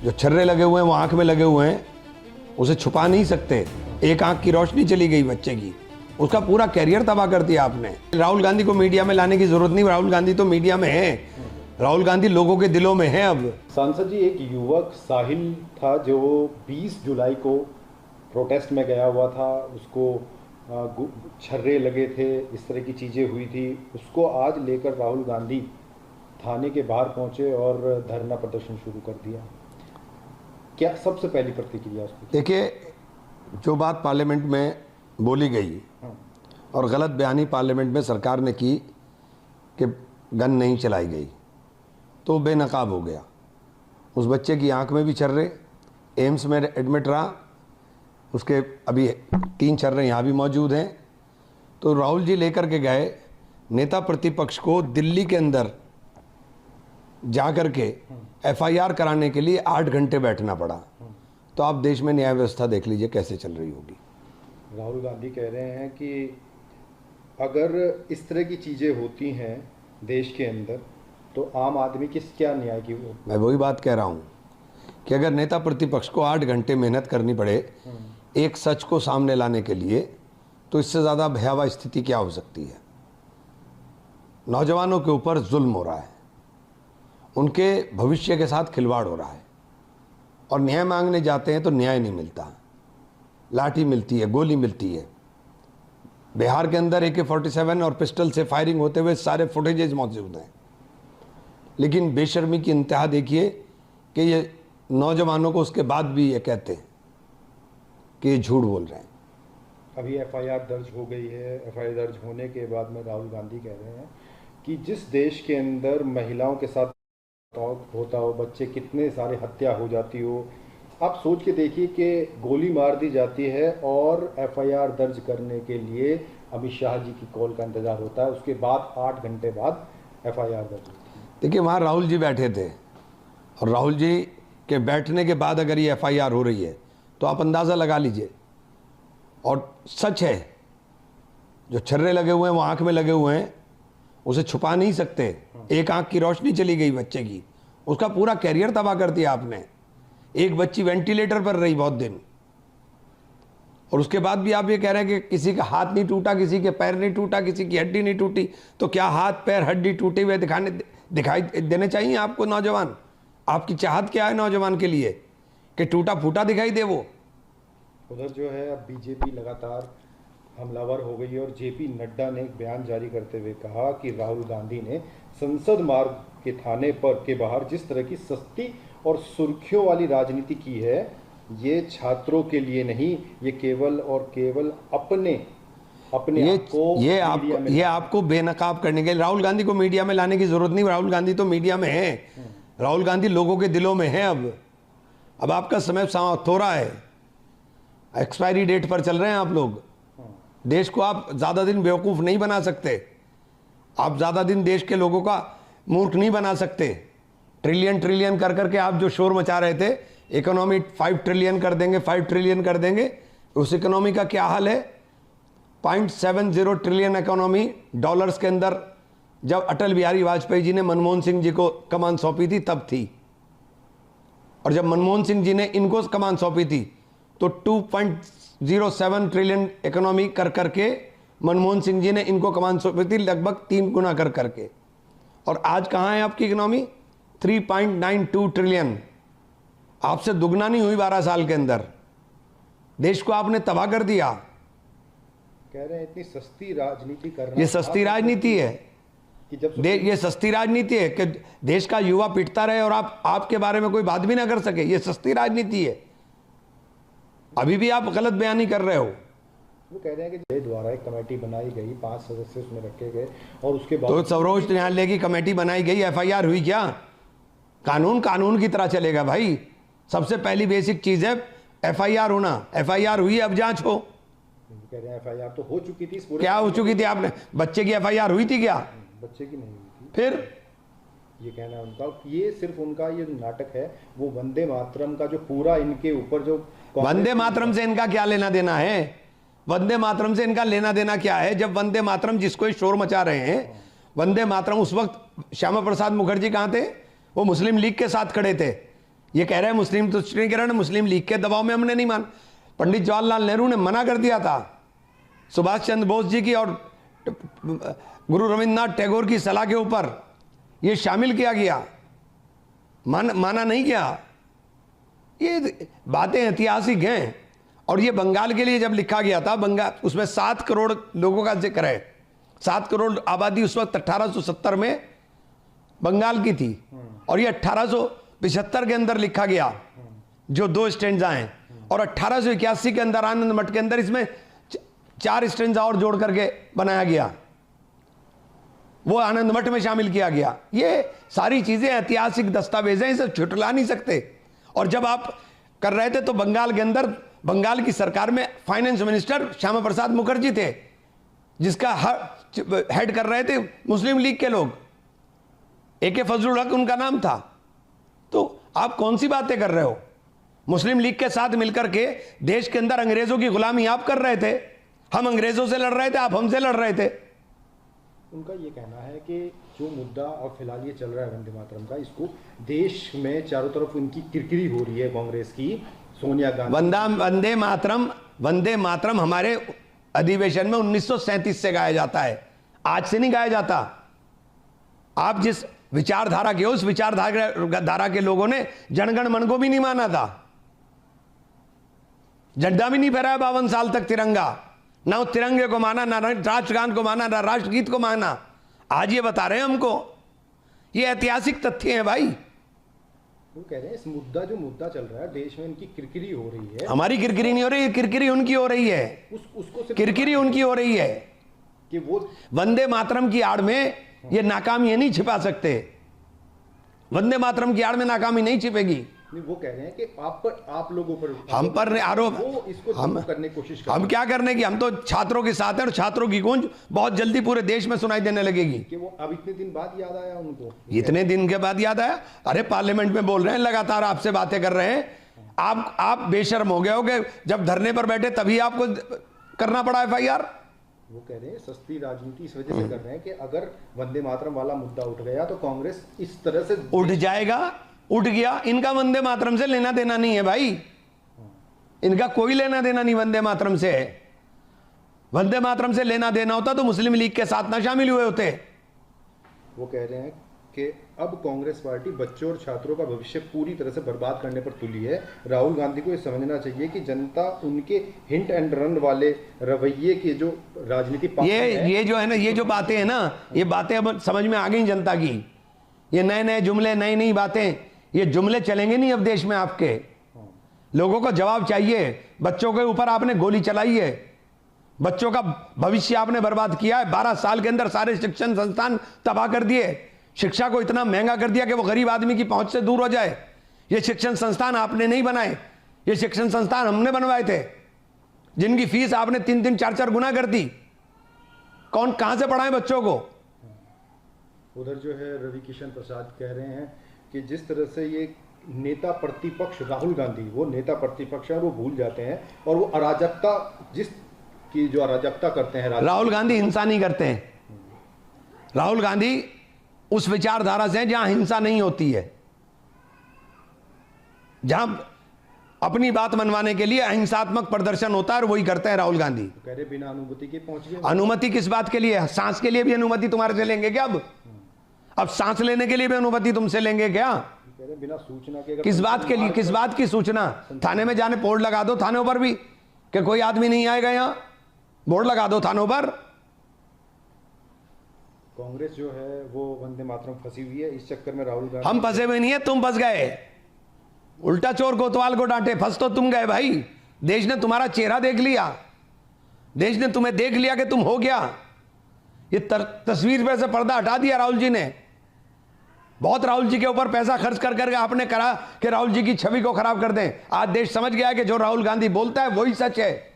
जो छर्रे लगे हुए हैं वो आंख में लगे हुए हैं, उसे छुपा नहीं सकते। एक आंख की रोशनी चली गई बच्चे की, उसका पूरा कैरियर तबाह कर दिया आपने। राहुल गांधी को मीडिया में लाने की जरूरत नहीं, राहुल गांधी तो मीडिया में है, राहुल गांधी लोगों के दिलों में है। अब सांसद जी, एक युवक साहिल था जो 20 जुलाई को प्रोटेस्ट में गया हुआ था, उसको छर्रे लगे थे, इस तरह की चीज़ें हुई थी, उसको आज लेकर राहुल गांधी थाने के बाहर पहुंचे और धरना प्रदर्शन शुरू कर दिया। क्या सबसे पहली प्रतिक्रिया उसकी? देखिए, जो बात पार्लियामेंट में बोली गई और गलत बयानी पार्लियामेंट में सरकार ने की कि गन नहीं चलाई गई, तो बेनकाब हो गया। उस बच्चे की आंख में भी छर्रे, एम्स में एडमिट रहा, उसके अभी 3 छर्रे यहाँ भी मौजूद हैं। तो राहुल जी लेकर के गए, नेता प्रतिपक्ष को दिल्ली के अंदर जाकर के एफआईआर कराने के लिए 8 घंटे बैठना पड़ा। तो आप देश में न्याय व्यवस्था देख लीजिए कैसे चल रही होगी। राहुल गांधी कह रहे हैं कि अगर इस तरह की चीज़ें होती हैं देश के अंदर तो आम आदमी किस क्या न्याय की हो? मैं वही बात कह रहा हूँ कि अगर नेता प्रतिपक्ष को 8 घंटे मेहनत करनी पड़े एक सच को सामने लाने के लिए, तो इससे ज़्यादा भयावह स्थिति क्या हो सकती है। नौजवानों के ऊपर जुल्म हो रहा है, उनके भविष्य के साथ खिलवाड़ हो रहा है, और न्याय मांगने जाते हैं तो न्याय नहीं मिलता, लाठी मिलती है, गोली मिलती है। बिहार के अंदर AK-47 और पिस्टल से फायरिंग होते हुए सारे फुटेजेज मौजूद हैं, लेकिन बेशर्मी की इंतहा देखिए कि ये नौजवानों को उसके बाद भी ये कहते हैं कि ये झूठ बोल रहे हैं। अभी एफआईआर दर्ज हो गई है। एफआईआर दर्ज होने के बाद में राहुल गांधी कह रहे हैं कि जिस देश के अंदर महिलाओं के साथ होता हो, बच्चे कितने सारे हत्या हो जाती हो, आप सोच के देखिए कि गोली मार दी जाती है और एफआईआर दर्ज करने के लिए अमित शाह जी की कॉल का इंतजार होता है, उसके बाद 8 घंटे बाद एफआईआर दर्ज होती है। देखिए, वहाँ राहुल जी बैठे थे, और राहुल जी के बैठने के बाद अगर ये एफआईआर हो रही है तो आप अंदाज़ा लगा लीजिए। और सच है, जो छर्रे लगे हुए हैं वो आंख में लगे हुए हैं, उसे छुपा नहीं सकते। एक आंख की रोशनी चली गई बच्चे की, उसका पूरा कैरियर तबाह कर दिया आपने। एक बच्ची वेंटिलेटर पर रही बहुत दिन, और उसके बाद भी आप ये कह रहे हैं कि किसी का हाथ नहीं टूटा, किसी के पैर नहीं टूटा, किसी की हड्डी नहीं टूटी। तो क्या हाथ पैर हड्डी टूटे हुए दिखाई देने चाहिए आपको? नौजवान, आपकी चाहत क्या है नौजवान के लिए कि टूटा फूटा दिखाई दे वो? उधर जो है अब बीजेपी लगातार हमलावर हो गई है, और जेपी नड्डा ने एक बयान जारी करते हुए कहा कि राहुल गांधी ने संसद मार्ग के थाने पर के बाहर जिस तरह की सस्ती और सुर्खियों वाली राजनीति की है, ये छात्रों के लिए नहीं, ये केवल और केवल अपने ये आपको बेनकाब करने के लिए। राहुल गांधी को मीडिया में लाने की जरूरत नहीं, राहुल गांधी तो मीडिया में है, राहुल गांधी लोगों के दिलों में है। अब आपका समय थोड़ा है, एक्सपायरी डेट पर चल रहे हैं आप लोग। देश को आप ज़्यादा दिन बेवकूफ़ नहीं बना सकते, आप ज़्यादा दिन देश के लोगों का मूर्ख नहीं बना सकते। ट्रिलियन कर करके आप जो शोर मचा रहे थे, इकोनॉमी 5 ट्रिलियन कर देंगे, 5 ट्रिलियन कर देंगे, उस इकोनॉमी का क्या हाल है? 0.70 ट्रिलियन इकोनॉमी डॉलर्स के अंदर जब अटल बिहारी वाजपेयी जी ने मनमोहन सिंह जी को कमान सौंपी थी तब थी, और जब मनमोहन सिंह जी ने इनको कमान सौंपी थी तो 2.07 ट्रिलियन इकोनॉमी कर करके मनमोहन सिंह जी ने इनको कमान सौंपी थी, लगभग 3 गुना कर करके। और आज कहाँ है आपकी इकोनॉमी? 3.92 ट्रिलियन, आपसे दुगना नहीं हुई 12 साल के अंदर। देश को आपने तबाह कर दिया। कह रहे हैं इतनी सस्ती राजनीति करना, ये सस्ती राजनीति है कि जब ये सस्ती राजनीति है कि देश का युवा पिटता रहे और आपके बारे में कोई बात भी ना कर सके। ये सस्ती राजनीति है। अभी भी आप गलत बयानी कर रहे हो। वो कह रहे हैं कि द्वारा एक कमेटी बनाई गई, 5 सदस्य उसमें रखे गए, और उसके बाद तो सर्वोच्च न्यायालय की कमेटी बनाई गई, एफआईआर हुई क्या? कानून की तरह चलेगा भाई। सबसे पहली बेसिक चीज है एफआईआर होना। एफआईआर हुई, अब जांच हो। कह रहे हैं एफआईआर तो हो चुकी थी। क्या हो चुकी थी? आपने बच्चे की एफआईआर हुई थी क्या? बच्चे की नहीं हुई थी। फिर ये कहना है उनका, ये सिर्फ उनका ये नाटक है। वो वंदे मातरम का जो पूरा इनके ऊपर जो वंदे मातरम से इनका क्या लेना देना है? वंदे मातरम से इनका लेना देना क्या है? जब वंदे मातरम जिसको शोर मचा रहे हैं, वंदे मातरम उस वक्त श्यामा प्रसाद मुखर्जी कहाँ थे? वो मुस्लिम लीग के साथ खड़े थे ये कह रहे हैं मुस्लिम तुष्टीकरण, मुस्लिम लीग के दबाव में हमने नहीं मान। पंडित जवाहरलाल नेहरू ने मना कर दिया था। सुभाष चंद्र बोस जी की और गुरु रविन्द्रनाथ टैगोर की सलाह के ऊपर ये शामिल किया गया, माना नहीं गया। ये बातें ऐतिहासिक हैं। और ये बंगाल के लिए जब लिखा गया था, बंगाल उसमें 7 करोड़ लोगों का जिक्र है। 7 करोड़ आबादी उस वक्त 1870 में बंगाल की थी, और ये 1875 के अंदर लिखा गया, जो 2 स्टैंजा हैं। और 1881 के अंदर आनंद मठ के अंदर इसमें 4 स्टैंजा और जोड़ करके बनाया गया, वो आनंद मठ में शामिल किया गया। ये सारी चीजें ऐतिहासिक दस्तावेज हैं, इसे छुटला नहीं सकते। और जब आप कर रहे थे तो बंगाल के अंदर, बंगाल की सरकार में फाइनेंस मिनिस्टर श्यामा प्रसाद मुखर्जी थे, जिसका हेड कर रहे थे मुस्लिम लीग के लोग, AK फजलुल हक उनका नाम था। तो आप कौन सी बातें कर रहे हो? मुस्लिम लीग के साथ मिलकर के देश के अंदर अंग्रेजों की गुलामी आप कर रहे थे, हम अंग्रेजों से लड़ रहे थे, आप हमसे लड़ रहे थे। उनका ये कहना है कि जो मुद्दा अब फिलहाल ये चल रहा है वंदे मातरम का, इसको देश में चारों तरफ उनकी किरकिरी हो रही है कांग्रेस की, सोनिया गांधी। वंदे मातरम हमारे अधिवेशन में 1937 से गाया जाता है, आज से नहीं गाया जाता। आप जिस विचारधारा के हो, उस विचारधारा के लोगों ने जनगण मन को भी नहीं माना था, झंडा भी नहीं फहराया 52 साल तक तिरंगा, ना उस तिरंगे को माना, ना राष्ट्रगान को माना, ना राष्ट्रगीत को माना। आज ये बता रहे हैं हमको, ये ऐतिहासिक तथ्य हैं भाई। वो कह रहे हैं इस मुद्दा, जो मुद्दा चल रहा है देश में, इनकी किरकिरी हो रही है। हमारी किरकिरी नहीं हो रही है, किरकिरी उनकी हो रही है। उसको किरकिरी उनकी हो रही है कि वो वंदे मातरम की आड़ में ये नाकामी नहीं छिपा सकते। वंदे मातरम की आड़ में नाकामी नहीं छिपेगी। वो कह रहे हैं कि आप लोगों पर, हम पर आरोप, वो इसको हम करने की कोशिश कर, हम क्या करने की, हम तो छात्रों के साथ हैं, और छात्रों की गूंज बहुत जल्दी पूरे देश में सुनाई देने लगेगी। कि वो अब इतने दिन बाद याद आया उनको, इतने दिन के बाद याद आया? अरे पार्लियामेंट में बोल रहे हैं, लगातार आपसे बातें कर रहे हैं। आप बेशर्म हो गए हो कि जब धरने पर बैठे तभी आपको करना पड़ा FIR। वो कह रहे हैं सस्ती राजनीति इस वजह से कर रहे हैं कि अगर वंदे मातरम वाला मुद्दा उठ गया तो कांग्रेस इस तरह से उठ जाएगा, उठ गया। इनका वंदे मातरम से लेना देना नहीं है भाई, इनका कोई लेना देना नहीं वंदे मातरम से। वंदे मातरम से लेना देना होता तो मुस्लिम लीग के साथ ना शामिल हुए होते। वो कह रहे हैं कि अब कांग्रेस पार्टी बच्चों और छात्रों का भविष्य पूरी तरह से बर्बाद करने पर तुली है। राहुल गांधी को ये समझना चाहिए कि जनता उनके हिट एंड रन वाले रवैये के जो राजनीति ये जो है ना, ये जो बातें हैं ना, ये बातें अब समझ में आ गई जनता की। ये नए नए जुमले, नई नई बातें, ये जुमले चलेंगे नहीं अब देश में। आपके लोगों को जवाब चाहिए। बच्चों के ऊपर आपने गोली चलाई है, बच्चों का भविष्य आपने बर्बाद किया है। 12 साल के अंदर सारे शिक्षण संस्थान तबाह कर दिए, शिक्षा को इतना महंगा कर दिया कि वो गरीब आदमी की पहुंच से दूर हो जाए। ये शिक्षण संस्थान आपने नहीं बनाए, ये शिक्षण संस्थान हमने बनवाए थे, जिनकी फीस आपने 3-3, 4-4 गुना कर दी। कौन कहां से पढ़ाए बच्चों को? उधर जो है रवि किशन प्रसाद कह रहे हैं कि जिस तरह से ये नेता प्रतिपक्ष राहुल गांधी, वो नेता प्रतिपक्ष है, वो भूल जाते हैं, और वो अराजकता, जिस की जो अराजकता करते हैं राहुल गांधी हिंसा नहीं करते हैं। राहुल गांधी उस विचारधारा से जहां हिंसा नहीं होती है, जहां अपनी बात मनवाने के लिए अहिंसात्मक प्रदर्शन होता है, और वही करते हैं राहुल गांधी। तो कह रहे बिना अनुमति के पहुंच गए। अनुमति किस बात के लिए? सांस के लिए भी अनुमति तुम्हारे से लेंगे क्या? अब सांस लेने के लिए भी अनुमति तुमसे लेंगे क्या? बिना सूचना के। किस बात के लिए? किस बात की सूचना? थाने में जाने बोर्ड लगा दो, थानों पर भी, कि कोई आदमी नहीं आएगा यहां, बोर्ड लगा दो थानों पर। कांग्रेस जो है वो वंदे मातरम फंसी हुई है, इस चक्कर में राहुल गांधी। हम फंसे हुए नहीं है, तुम फंस गए। उल्टा चोर कोतवाल को डांटे, फंस तो तुम गए भाई। देश ने तुम्हारा चेहरा देख लिया, देश ने तुम्हें देख लिया कि तुम हो गया। ये तस्वीर पे से पर्दा हटा दिया राहुल जी ने। बहुत राहुल जी के ऊपर पैसा खर्च कर करके आपने करा कि राहुल जी की छवि को खराब कर दें। आज देश समझ गया कि जो राहुल गांधी बोलता है वही सच है।